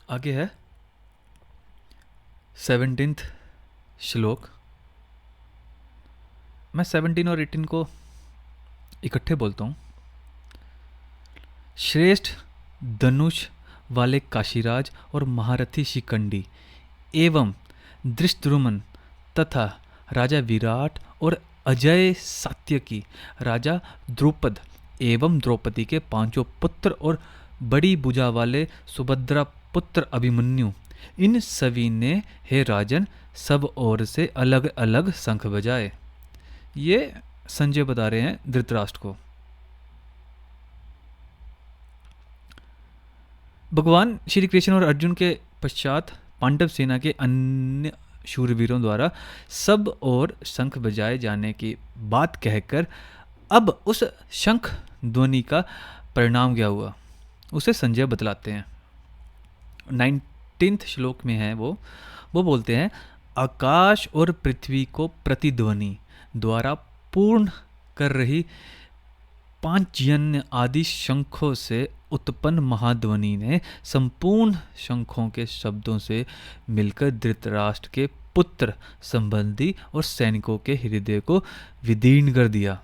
आगे है 17th श्लोक। मैं 17 और 18 को इकट्ठे बोलता हूँ। श्रेष्ठ धनुष वाले काशीराज और महारथी शिखंडी एवं दृष्टद्युम्न तथा राजा विराट और अजय सात्यकी, राजा द्रुपद एवं द्रौपदी के पांचों पुत्र और बड़ी भुजा वाले सुभद्रा पुत्र अभिमन्यु, इन सभी ने हे राजन सब ओर से अलग अलग शंख बजाए। ये संजय बता रहे हैं धृतराष्ट्र को। भगवान श्री कृष्ण और अर्जुन के पश्चात पांडव सेना के अन्य शूरवीरों द्वारा सब और शंख बजाए जाने की बात कहकर अब उस शंख ध्वनि का परिणाम क्या हुआ उसे संजय बतलाते हैं। 19th श्लोक में है वो बोलते हैं, आकाश और पृथ्वी को प्रतिध्वनि द्वारा पूर्ण कर रही पांचजन्य आदि शंखों से उत्पन्न महाध्वनि ने संपूर्ण शंखों के शब्दों से मिलकर धृतराष्ट्र के पुत्र संबंधी और सैनिकों के हृदय को विदीर्ण कर दिया।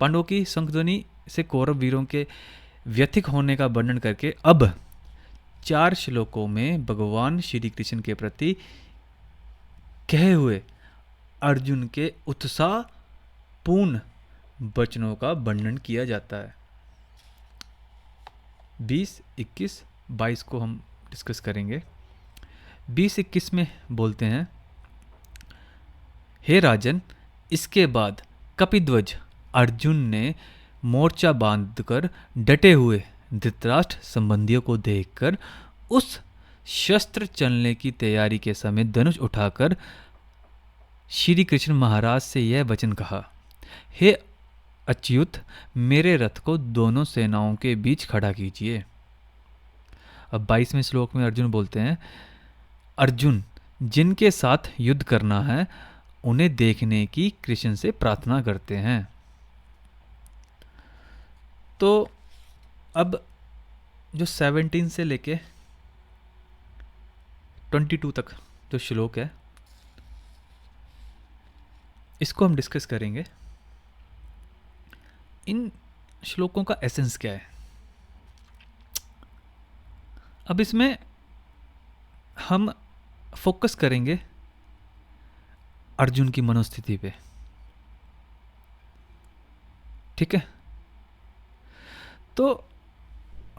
पांडवों की शंखध्वनि से कौरव वीरों के व्यथिक होने का वर्णन करके अब 4 श्लोकों में भगवान श्री कृष्ण के प्रति कहे हुए अर्जुन के उत्साहपूर्ण वचनों का वर्णन किया जाता है। 20, 21, 22 को हम डिस्कस करेंगे। 20-21 में बोलते हैं, हे राजन, इसके बाद कपिध्वज अर्जुन ने मोर्चा बांधकर डटे हुए धृतराष्ट्र संबंधियों को देखकर उस शस्त्र चलने की तैयारी के समय धनुष उठाकर श्री कृष्ण महाराज से यह वचन कहा, हे अच्युत, मेरे रथ को दोनों सेनाओं के बीच खड़ा कीजिए। अब 22वें श्लोक में अर्जुन बोलते हैं, अर्जुन, जिनके साथ युद्ध करना है उन्हें देखने की कृष्ण से प्रार्थना करते हैं। तो अब जो 17 से लेके 22 तक जो श्लोक है इसको हम डिस्कस करेंगे। इन श्लोकों का एसेंस क्या है? अब इसमें हम फोकस करेंगे अर्जुन की मनोस्थिति पे, ठीक है? तो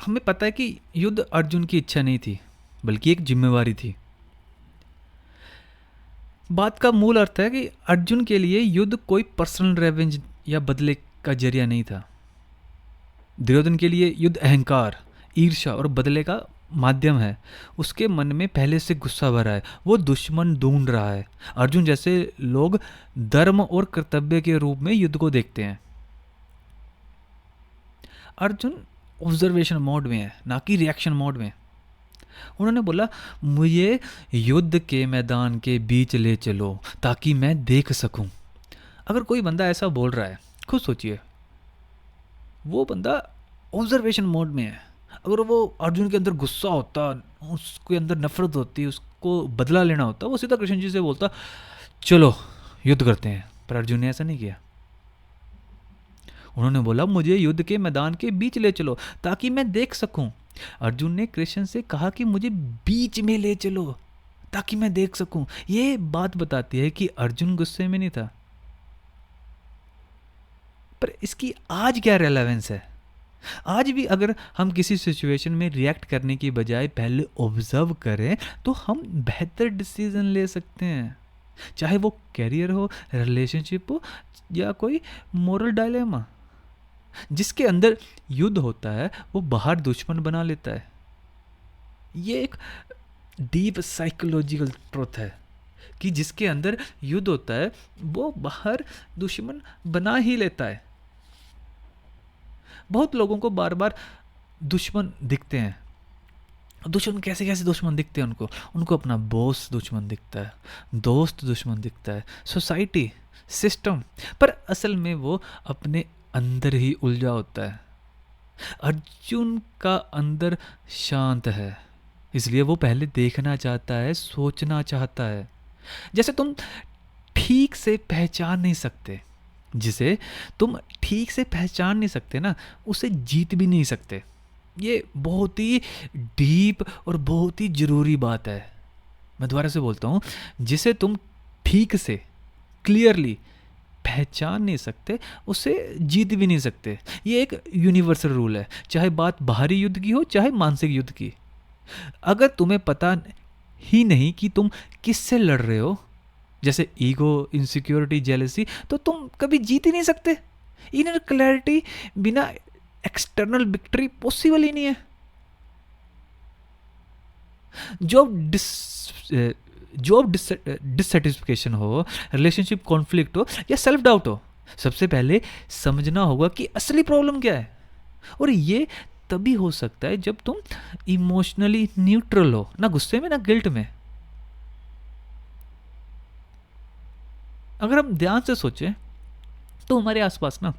हमें पता है कि युद्ध अर्जुन की इच्छा नहीं थी बल्कि एक जिम्मेवारी थी। बात का मूल अर्थ है कि अर्जुन के लिए युद्ध कोई पर्सनल रेवेंज या बदले का जरिया नहीं था। दुर्योधन के लिए युद्ध अहंकार, ईर्ष्या और बदले का माध्यम है। उसके मन में पहले से गुस्सा भरा है, वो दुश्मन ढूंढ रहा है। अर्जुन जैसे लोग धर्म और कर्तव्य के रूप में युद्ध को देखते हैं। अर्जुन ऑब्जर्वेशन मोड में है, ना कि रिएक्शन मोड में। उन्होंने बोला, मुझे युद्ध के मैदान के बीच ले चलो ताकि मैं देख सकूं। अगर कोई बंदा ऐसा बोल रहा है, खुद सोचिए, वो बंदा ऑब्जर्वेशन मोड में है। अगर वो अर्जुन के अंदर गुस्सा होता, उसके अंदर नफरत होती, उसको बदला लेना होता, वो सीधा कृष्ण जी से बोलता, चलो युद्ध करते हैं। पर अर्जुन ने ऐसा नहीं किया। उन्होंने बोला, मुझे युद्ध के मैदान के बीच ले चलो ताकि मैं देख सकूं। अर्जुन ने कृष्ण से कहा कि मुझे बीच में ले चलो ताकि मैं देख सकूं। ये बात बताती है कि अर्जुन गुस्से में नहीं था। पर इसकी आज क्या रेलेवेंस है? आज भी अगर हम किसी सिचुएशन में रिएक्ट करने की बजाय पहले ऑब्जर्व करें तो हम बेहतर डिसीजन ले सकते हैं। चाहे वो कैरियर हो, रिलेशनशिप हो या कोई मोरल डायलेमा। जिसके अंदर युद्ध होता है वो बाहर दुश्मन बना लेता है। ये एक डीप साइकोलॉजिकल ट्रुथ है कि जिसके अंदर युद्ध होता है वो बाहर दुश्मन बना ही लेता है। बहुत लोगों को बार बार दुश्मन दिखते हैं। दुश्मन कैसे कैसे दुश्मन दिखते हैं उनको अपना बॉस दुश्मन दिखता है, दोस्त दुश्मन दिखता है, सोसाइटी, सिस्टम। पर असल में वो अपने अंदर ही उलझा होता है। अर्जुन का अंदर शांत है, इसलिए वो पहले देखना चाहता है, सोचना चाहता है। जैसे तुम ठीक से पहचान नहीं सकते, जिसे तुम ठीक से पहचान नहीं सकते ना, उसे जीत भी नहीं सकते। ये बहुत ही डीप और बहुत ही ज़रूरी बात है। मैं दोबारा से बोलता हूँ, जिसे तुम ठीक से क्लियरली पहचान नहीं सकते, उसे जीत भी नहीं सकते। ये एक यूनिवर्सल रूल है, चाहे बात बाहरी युद्ध की हो चाहे मानसिक युद्ध की। अगर तुम्हें पता ही नहीं कि तुम किससे लड़ रहे हो, जैसे ईगो, इनसिक्योरिटी, जेलसी, तो तुम कभी जीत ही नहीं सकते। इनर क्लैरिटी बिना एक्सटर्नल विक्ट्री पॉसिबल ही नहीं है। जॉब डिससेटिस्फिकेशन हो, रिलेशनशिप कॉन्फ्लिक्ट हो या सेल्फ डाउट हो, सबसे पहले समझना होगा कि असली प्रॉब्लम क्या है। और ये तभी हो सकता है जब तुम इमोशनली न्यूट्रल हो, ना गुस्से में ना गिल्ट में। अगर हम ध्यान से सोचें तो हमारे आसपास ना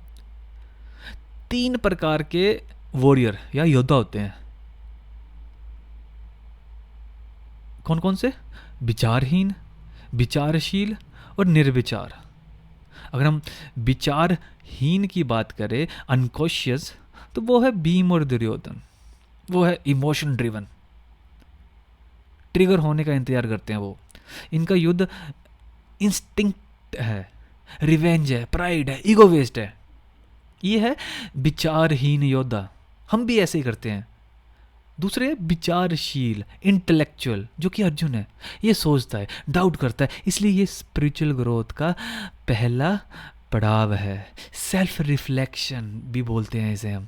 3 प्रकार के वॉरियर या योद्धा होते हैं। कौन कौन से? विचारहीन, विचारशील और निर्विचार। अगर हम विचारहीन की बात करें, अनकॉशियस, तो वो है भीम और दुर्योधन। वो है इमोशन ड्रिवन, ट्रिगर होने का इंतजार करते हैं वो। इनका युद्ध इंस्टिंक्ट है, रिवेंज है, प्राइड है, ईगो वेस्ट है। ये है विचारहीन योद्धा। हम भी ऐसे ही करते हैं। दूसरे विचारशील, इंटेलेक्चुअल, जो कि अर्जुन है। ये सोचता है, डाउट करता है, इसलिए ये स्पिरिचुअल ग्रोथ का पहला पड़ाव है। सेल्फ रिफ्लेक्शन भी बोलते हैं इसे हम।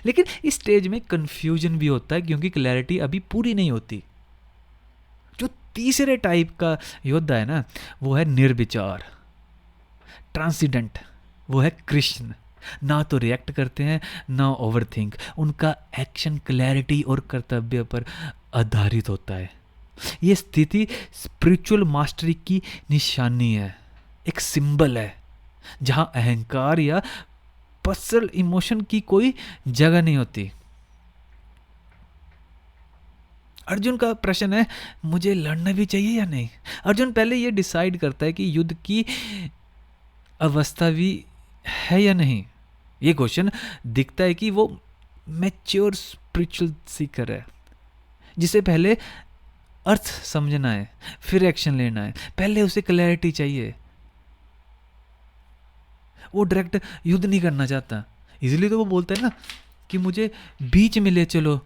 लेकिन इस स्टेज में कंफ्यूजन भी होता है, क्योंकि क्लैरिटी अभी पूरी नहीं होती। जो तीसरे टाइप का योद्धा है ना, वो है निर्विचार, ट्रांसीडेंट। वो है कृष्ण। ना तो रिएक्ट करते हैं, ना ओवरथिंक। उनका एक्शन क्लैरिटी और कर्तव्य पर आधारित होता है। ये स्थिति स्पिरिचुअल मास्टरी की निशानी है, एक सिंबल है, जहां अहंकार या पर्सनल इमोशन की कोई जगह नहीं होती। अर्जुन का प्रश्न है, मुझे लड़ना भी चाहिए या नहीं। अर्जुन पहले ये डिसाइड करता है कि युद्ध की अवस्था भी है या नहीं। ये क्वेश्चन दिखता है कि वो मैच्योर स्पिरिचुअल सीकर है, जिसे पहले अर्थ समझना है, फिर एक्शन लेना है। पहले उसे क्लैरिटी चाहिए। वो डायरेक्ट युद्ध नहीं करना चाहता, इजीली तो वो बोलता है ना कि मुझे बीच में ले चलो,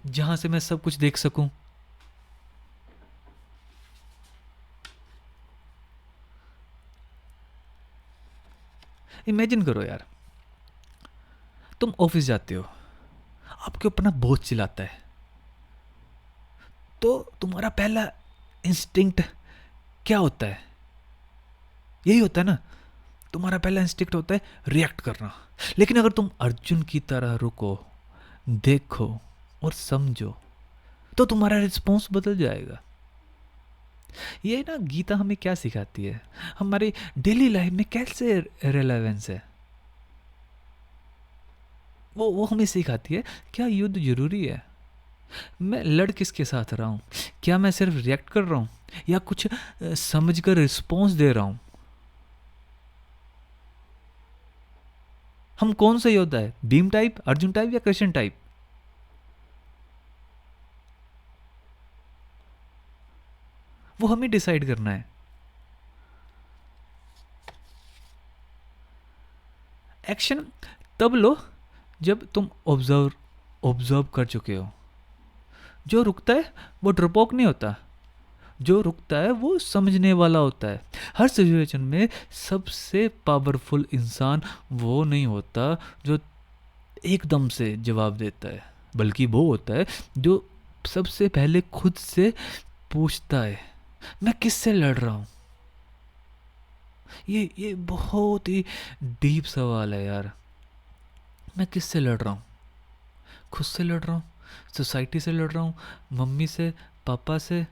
जहां से मैं सब कुछ देख सकूं। इमेजिन करो यार, तुम ऑफिस जाते हो, आपके ऊपर ना बॉस चिल्लाता है, तो तुम्हारा पहला इंस्टिंक्ट क्या होता है? यही होता है ना, तुम्हारा पहला इंस्टिंक्ट होता है रिएक्ट करना। लेकिन अगर तुम अर्जुन की तरह रुको, देखो और समझो, तो तुम्हारा रिस्पॉन्स बदल जाएगा। ये ना गीता हमें क्या सिखाती है, हमारी डेली लाइफ में कैसे रेलेवेंस है। वो हमें सिखाती है, क्या युद्ध जरूरी है? मैं लड़ किसके साथ रहा हूँ? क्या मैं सिर्फ रिएक्ट कर रहा हूँ या कुछ समझ कर रिस्पॉन्स दे रहा हूँ? हम कौन सा योद्धा है, भीम टाइप, अर्जुन टाइप या कृष्ण टाइप? वो हमें डिसाइड करना है। एक्शन तब लो जब तुम ऑब्जर्व कर चुके हो। जो रुकता है वो डरपोक नहीं होता, जो रुकता है वो समझने वाला होता है। हर सिचुएशन में सबसे पावरफुल इंसान वो नहीं होता जो एकदम से जवाब देता है, बल्कि वो होता है जो सबसे पहले खुद से पूछता है, मैं किससे लड़ रहा हूँ? ये बहुत ही डीप सवाल है यार। मैं किससे लड़ रहा हूँ? खुद से लड़ रहा हूँ, सोसाइटी से लड़ रहा हूँ, मम्मी से, पापा से,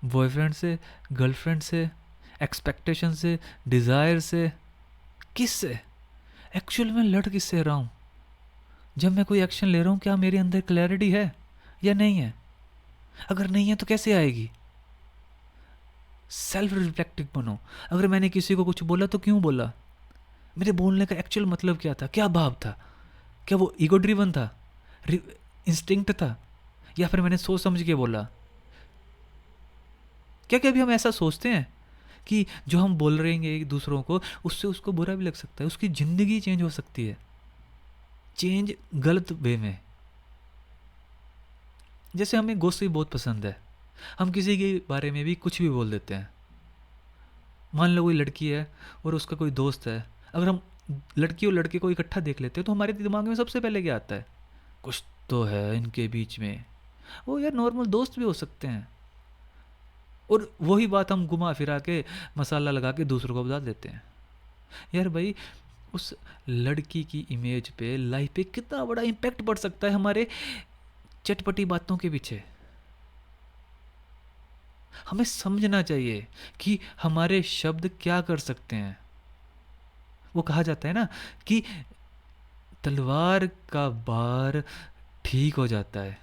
बॉयफ्रेंड से, गर्लफ्रेंड से, एक्सपेक्टेशन से, डिज़ायर से? किससे एक्चुअल में लड़ किससे रहा हूँ? जब मैं कोई एक्शन ले रहा हूँ, क्या मेरे अंदर क्लैरिटी है या नहीं है? अगर नहीं है तो कैसे आएगी? सेल्फ रिफ्लेक्टिव बनो। अगर मैंने किसी को कुछ बोला तो क्यों बोला? मेरे बोलने का एक्चुअल मतलब क्या था? क्या भाव था? क्या वो ईगो ड्रिवन था, इंस्टिंक्ट था, या फिर मैंने सोच समझ के बोला? क्या कभी हम ऐसा सोचते हैं कि जो हम बोल रहे हैं एक दूसरों को, उससे उसको बुरा भी लग सकता है, उसकी ज़िंदगी चेंज हो सकती है, चेंज गलत वे में? जैसे हमें गोसिप बहुत पसंद है, हम किसी के बारे में भी कुछ भी बोल देते हैं। मान लो कोई लड़की है और उसका कोई दोस्त है, अगर हम लड़की और लड़के को इकट्ठा देख लेते हैं तो हमारे दिमाग में सबसे पहले क्या आता है? कुछ तो है इनके बीच में। वो यार नॉर्मल दोस्त भी हो सकते हैं। और वही बात हम घुमा फिरा के, मसाला लगा के दूसरों को बता देते हैं। यार भाई, उस लड़की की इमेज पे, लाइफ पे कितना बड़ा इम्पैक्ट पड़ सकता है हमारे चटपटी बातों के पीछे। हमें समझना चाहिए कि हमारे शब्द क्या कर सकते हैं। वो कहा जाता है ना कि तलवार का बार ठीक हो जाता है,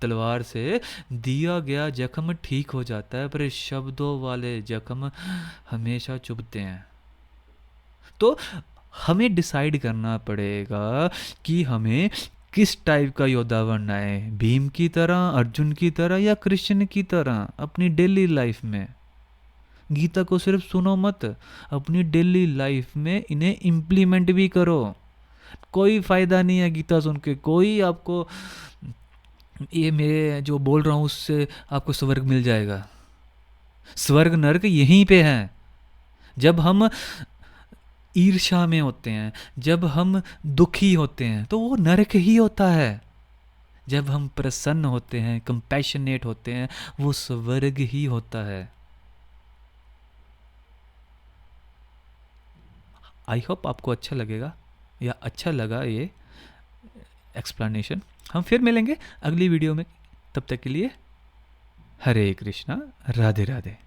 तलवार से दिया गया जख्म ठीक हो जाता है, पर शब्दों वाले जख्म हमेशा चुभते हैं। तो हमें डिसाइड करना पड़ेगा कि हमें किस टाइप का योद्धा बनना है, भीम की तरह, अर्जुन की तरह, या कृष्ण की तरह अपनी डेली लाइफ में। गीता को सिर्फ सुनो मत, अपनी डेली लाइफ में इन्हें इम्प्लीमेंट भी करो। कोई फ़ायदा नहीं है गीता सुन के, कोई आपको ये मैं जो बोल रहा हूँ उससे आपको स्वर्ग मिल जाएगा। स्वर्ग नर्क यहीं पे हैं। जब हम ईर्ष्या में होते हैं, जब हम दुखी होते हैं, तो वो नरक ही होता है। जब हम प्रसन्न होते हैं, कंपैशनेट होते हैं, वो स्वर्ग ही होता है। आई होप आपको अच्छा लगेगा या अच्छा लगा ये एक्सप्लेनेशन। हम फिर मिलेंगे अगली वीडियो में, तब तक के लिए हरे कृष्णा, राधे राधे।